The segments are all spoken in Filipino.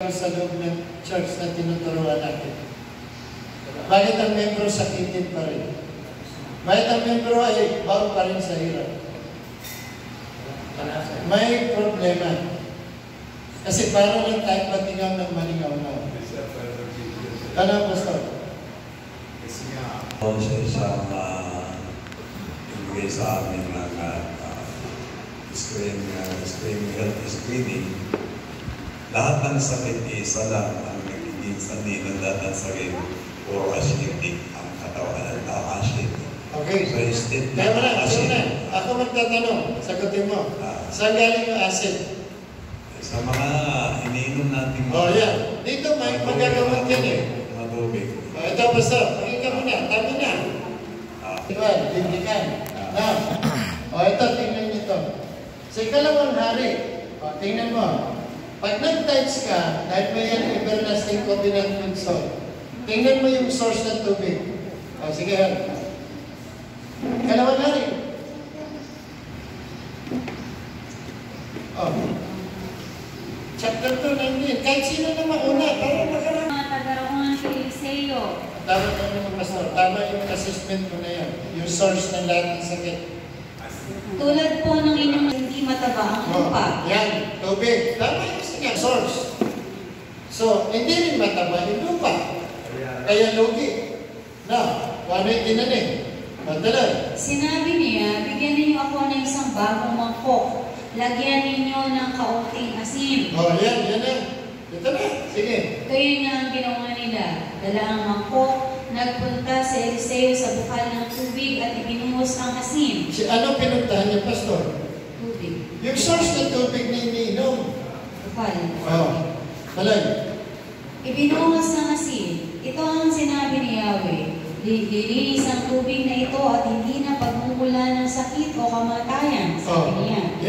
sa loob ng church na tinuturuan natin. Bakit ang membro sakitin pa rin? Bakit ang membro ay baon pa rin sa hirap? May problema. Kasi para lang tayo patingaw ng malingaw na. Ano, Pastor? Sa isang ibigay sa amin ng screening, lahat ng sakit isa lang ang nagiging sanhi ng lahat ng sakit or acidic ang katawan at acid. Okay. So instead Kaya na acid. ako magtatanong, sagutin mo. Saan galing yung acid? Sa mga iniinom natin. Yan. Dito may magagamot yan eh. Matubig. Ito, Pastor. Pakinggan mo na. Tama na. Diba? Bibigyan. Ito, tingnan nyo ito. Sa ikalawang hari, tingnan mo. Pag nag-tights ka, dahil may yan everlasting covenant with salt, tingnan mo yung source ng tubig. Sige, hari. Ikalawang hari. Chapter 2, 19. Kahit sino na mauna, para makarang. Mga taga-roon si Eliseo. Tama yung Pastor. Tama yung assessment mo na yan. Yung source ng lahat ng sakit. Tulad po ng inyong hindi mataba ang lupa. Yan, tubig. Tama yung source. So, hindi rin mataba yung lupa. Kaya lugi. Paano yung tinanim? Madalas. Sinabi niya, bigyan ninyo ako ng isang bagong mangkok. Lagyan ninyo ng kaunting asin. Yan na. Ito na. Sige. Kaya nga ang ginawa nila. Dala ang mangkok, nagpunta si Eliseo sa bukal ng tubig at ibinuhos ang asin. Ano pinuntahan niya, Pastor? Tubig. Yung source ng tubig na iniinom. Bukal. Malay. Ibinuhos ng asin. Ito ang sinabi ni Yahweh. Lilinis ang tubig na ito at hindi na pagmumula ng sakit o kamatayan. Sabi niya.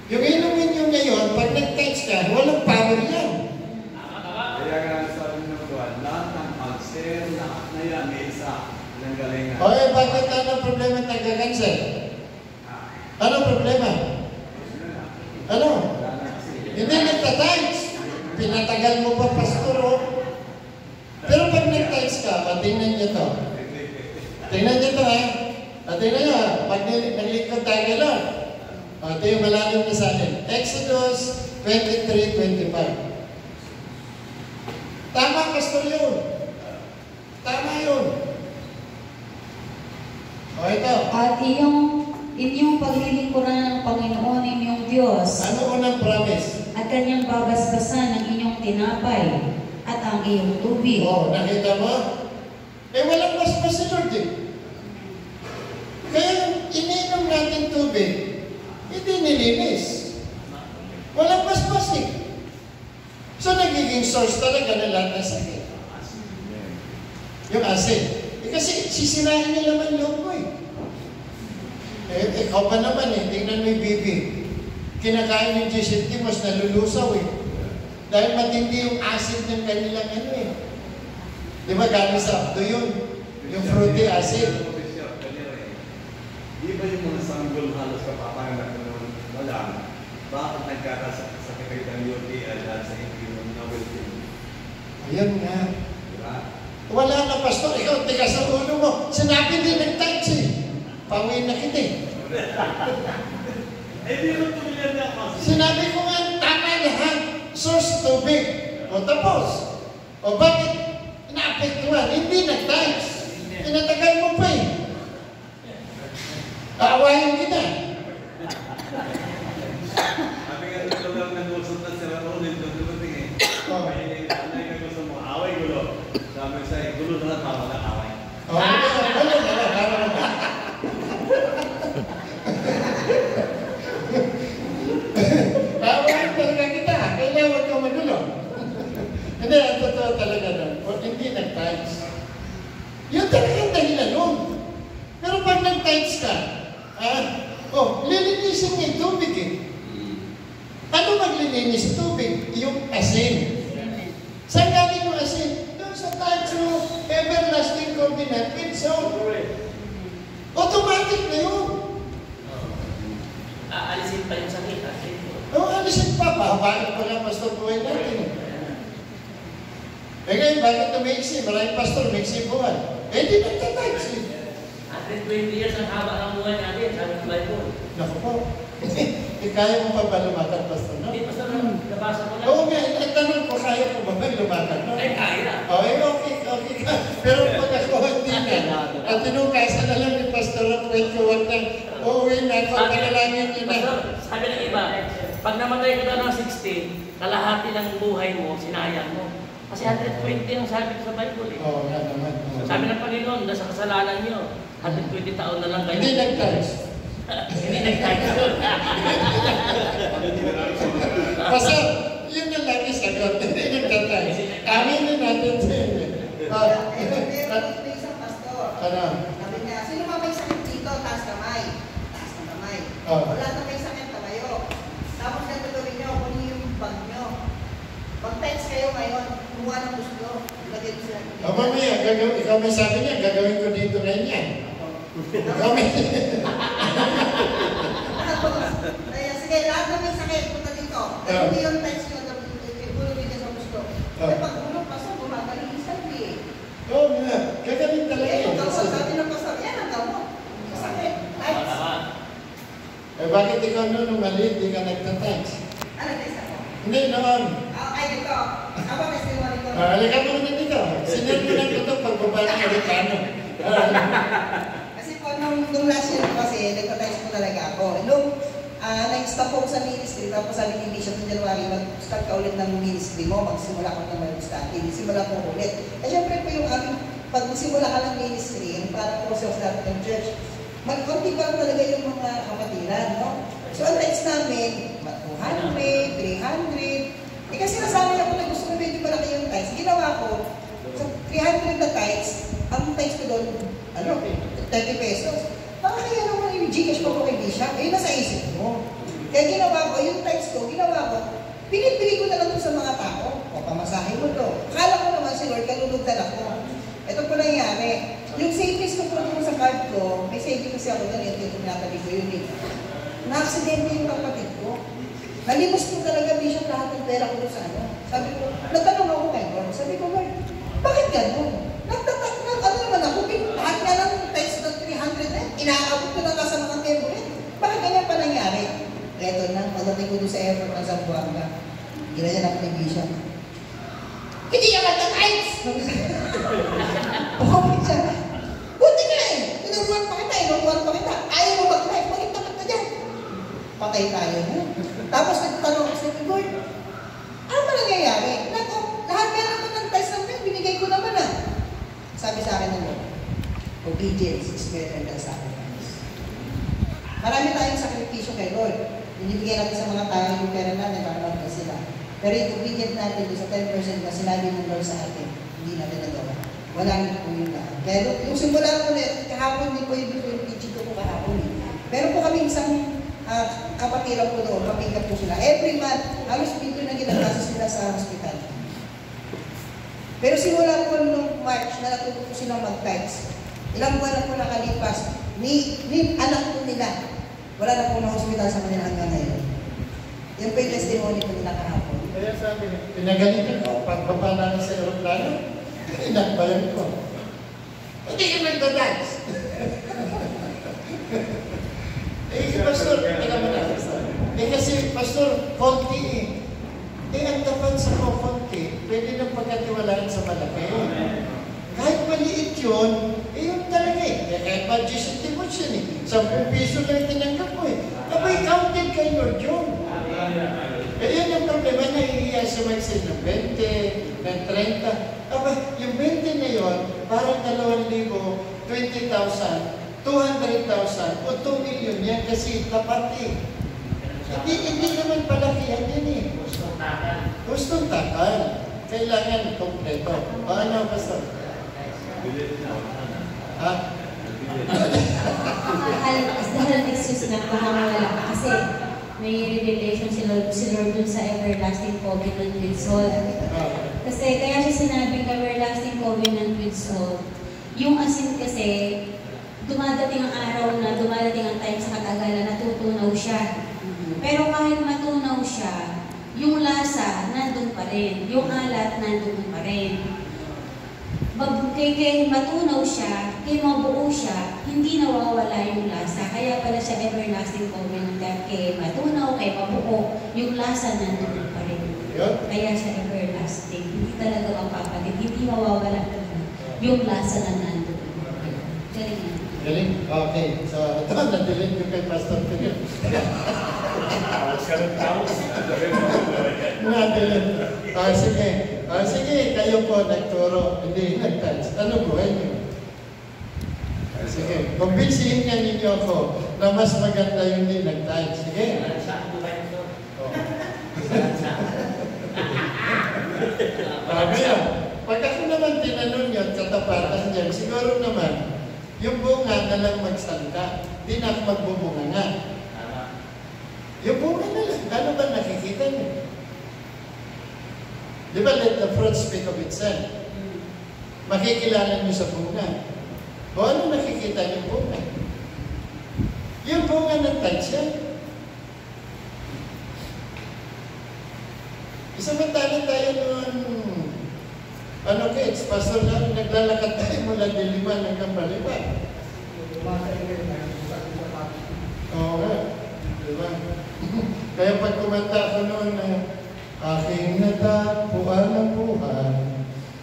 Yung inumin nyo ngayon, pag nag-touch ka, walang power yan. Kaya nga sabi ng Tuhan, lahat ng cancer, lahat na yan, may isa. Ilang galingan. Bakit anong problema taga-cancer? Anong problema? Ano? Hindi nagta-touch. Pinatagal mo pa, Pastor. Pero pag nag-touch ka, tingnan nyo to. Tingnan nyo to, tingnan nyo, pag naglikod tayo gano'n. Ito yung malalim na sa atin. Exodus 23:25. Tama, Pastor, yun. Tama yun. Ito. At inyong paglilingkuran ng Panginoon inyong Diyos. Ano unang promise? At kanyang babasbasan ang inyong tinapay at ang iyong tubig. Nakita mo? Walang basbas si Lord eh. Kaya ininom natin tubig, hindi nilinis. Walang basbas eh. So nagiging source talaga ng lahat ng sakit. Yung acid. Kasi sisirahin niya naman loob mo eh. Ikaw pa naman eh, tingnan mo yung bibi. Kinakain yung G-Centimos, nalulusaw eh. Dahil matindi yung acid ng kanilang Di ba galing sa abdo yun? Yung fruity acid. Di ba yung mga sanggol halos kapapanganak naman wala? Bakit nagkakasakit kayo ng UTI dahil sa inyong novelty? Ayun nga. Diba? Wala na, Pastor. Ikaw, tiga sa ulo mo. Sinabi din nag-touch eh. Pawin na kita eh. Di mo tumilyan niya ako. Sinabi ko nga, tama lahat. Source tubig. Tapos. Bakit naapektuhan? Hindi nag-touch. Tinatagal mo pa eh. Aawahin kita. Sabi nga ito lang nag-usap na sila ulit doon dumating eh. Ano yung gusto mo? Away gulo. Sabi ko sa'yo, gulo na lang tama na away. Aawahin talaga kita. Kailangan huwag kang magulo. Hindi, ang totoo talaga nun. Hindi nag-touch. Yun talagang dahilan nun. Pero pag nag-touch ka, lilinisin niya yung tubig eh. Ano maglilinis yung tubig? Yung asin. Saan galing yung asin? Doon sa touch mo, everlasting covenant with salt. Automatic na yun. Aalisin pa yung sakit. No, alisin pa. Pahabain pa nga pastor buhay natin. Ngayon, bakit tumaiksi? Maraming pastor, maiksi buhay. Di nagtatags. 120 years ang haba ng buhay natin, sabi ng Bible. Naku po. Kaya mo pa ba lumakad, pastor? No? Hindi, pastor, nabasa ko lang. Oo nga, nagtanong ko, kaya ko ba lumakad? No? Ay, kaya. Okay ka. Pero pag ako hindi na, at tinukasa na lang ni Pastor at wait na, uuwi na ako, panalangin niyo na. Pastor, sabi ng iba, pag namatay ka na ng 16, kalahati ng buhay mo, sinayang mo. Kasi 120 ang sabi ko sa Bible eh. Oo nga naman. Sabi ng Panginoon, nasa kasalanan niyo, 120 taon na lang kayo. Hindi nag-times. Hindi nag-times. Pastor, yun ang lagi sagot. Hindi nag-times. Aminin natin sa inyo. May isang pastor. Ano? Sabi niya, sino ba may sakit dito? Taas kamay. Taas ng kamay. Oh. Wala na may sakit, tamayo. Tapos ganito gawin niyo, kunin yung bag niyo. Pag-text kayo ngayon, kumuha ng gusto. Ilagay mo sila. Mamaya, ikaw may sabi niya, gagawin ko dito ngayon yan. Ikaw may... Kaya sige, lahat na may sakit, punta dito. Hindi yung text niyo, ibulogin niya sa gusto. Kasi pag bulog, pasok, gumagaling yung sabi eh. Oo nga, gagawin talaga Eh, yun. yung gamot, sabi ng pastor, yan ang gamot. Masakit. Text. Bakit ikaw nung maliit, di ka nagtatext? Ano, text ako? Hindi, noon. Ay, dito. Ako, testimony ko. Halika mo naman dito. Sinirmunan ko ito pagbaba ng Amerikano. Kasi po, nung last year ko kasi, nagpa-text ko talaga ako. Nung nag-stop ako sa ministry, tapos sabi ni Bishop ng January, mag-start ka ulit ng ministry mo, magsimula ka ng mag-study. Simula ko ulit. Eh, syempre po yung aming, pag magsimula ka ng ministry, yung parang process natin ng church, magkunti pa lang talaga yung mga kapatiran, no? So, ang text namin, 200, 300. Eh, kasi nasanay ako na gusto ko medyo malaki yung text. Ginawa ko, sa 300 na text, ang text ko doon, 30 pesos. Baka kaya naman yung Gcash mo ko kay Bishop, nasa isip mo. Kaya ginawa ko, yung text ko, pinipili ko na lang sa mga tao. O, pamasahin mo to. Akala ko naman si Lord, kalulugdan ako. Ito po nangyari. Yung savings ko po sa card ko, may savings kasi ako doon, yung tinatabi ko yun. Na-accidente yung kapatid ko. Nalimos ko talaga, Bishop, lahat ng pera ko doon sa ano. Sabi ko, nagtanong ako kay Lord. Sabi ko, Lord, bakit gano'n? Ano naman ako, lahat nga ng text ng 300 na, inaabot ko na nga sa mga favorite. Bakit ganyan pa nangyari? Eto na, pagdating ko doon sa airport ng Zamboanga, ginanyan ako ni Bishop. Hindi ka magta-times! Bukapit siya. Buti nga eh! Inuruan pa kita. Ayaw mo mag-live, maging ka dyan. Patay tayo na. Tapos nagtanong ako sa Lord, ano ba nangyayari? Lahat meron ko ng test ng binigay ko naman ah. Sabi sa akin ng Lord, obedience is better than sacrifice. Marami tayong sakripisyo kay Lord. Binibigay natin sa mga tao yung pera natin, parang ka sila. Pero yung obedient natin sa 10% na sinabi ng Lord sa atin, hindi natin nagawa. Wala rin po yung lahat. Pero yung simula ko ulit, kahapon din po yung teaching ko kahapon. Pero po kami isang kapatiran po doon, papikat po sila. Every month, halos dito na ginagasos sila sa hospital. Pero simula po nung March, na natuto po silang mag-text. Ilang buwan na po nakalipas, ni anak po nila, wala na po na hospital sa kanila hanggang ngayon. Yan po yung testimony po nila kahapon. Kaya sabi, pinagalitan ko, pagbaba namin sa aeroplano, inagbayan ko. Hindi ka nagda-dance. Pastor, teka mo na. Kasi, Pastor, konti eh. Ang tapat sa konti, pwede nang pagkatiwalaan sa malaki. Kahit maliit yun, yun talaga eh. Kahit budget mo siya eh. 10 piso lang tinanggap mo eh. Abay, counted kay Lord yun. Yun yung problema, nahihiya siya mag-send ng 20, ng 30. Abay, yung 20 na yun, parang 2,000, 20,000, 200,000 o 2 million yan kasi tapat eh. Hindi naman palakihan yan eh. Gustong takal. Kailangan kompleto. O ano, Pastor? Ha? Dahil excuse na wala kasi may revelation si Lord dun sa everlasting covenant with Saul. Kasi kaya siya sinabing everlasting covenant with Saul. Yung asin kasi, dumadating ang araw na, dumadating ang time sa katagalan, natutunaw siya. Pero kahit matunaw siya, yung lasa nandun pa rin. Yung alat nandun pa rin. Kay matunaw siya, kay mabuo siya, hindi nawawala yung lasa. Kaya pala siya everlasting covenant. Kay matunaw, kay mabuo, yung lasa nandun pa rin. Kaya siya everlasting. Hindi talaga mapapalit. Hindi mawawala talaga yung lasa na nandun. Galing yan. Galing? Okay. So, ito, nadilig ko kay Pastor Philip. Nadilig. Sige. Sige, kayo po nagturo. Hindi, nag-touch. Ano buhay niyo? Sige. Kumbinsihin nga ninyo ako na mas maganda yung hindi nag-touch. Sige. Ngayon, pag ako naman tinanong nyo at katapatan dyan, siguro naman, yung bunga na lang magsalita, di na ako magbubunga nga. Yung bunga na lang, ano ba nakikita niyo? Di ba, let the fruit speak of itself? Makikilala niyo sa bunga. O ano nakikita niyo bunga? Yung bunga ng tansya. Isamantala tayo noon, kids, Pastor lang, naglalakad tayo mula Diliman hanggang Baliban. Oo nga, diba? Kaya pag kumanta ako noon na, aking natapuan ng buhay,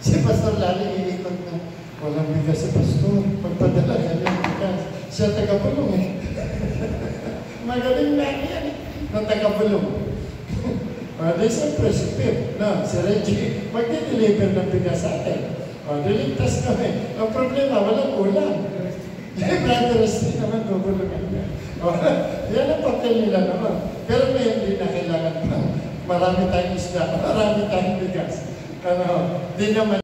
si Pastor Lali iikot na, walang bigas si Pastor, pagpadala ka ng bigas. Siya taga-bulong eh. Magaling na yan, na taga-bulong. Di siyempre si Pip, no, si Reggie, magdi-deliver ng bigas sa atin. Diligtas kami. Ang problema, walang ulam. Brother Rusty naman, gugulungan niya. Yan ang papel nila naman. Pero may hindi na kailangan pa. Marami tayong isda, marami tayong bigas. Di naman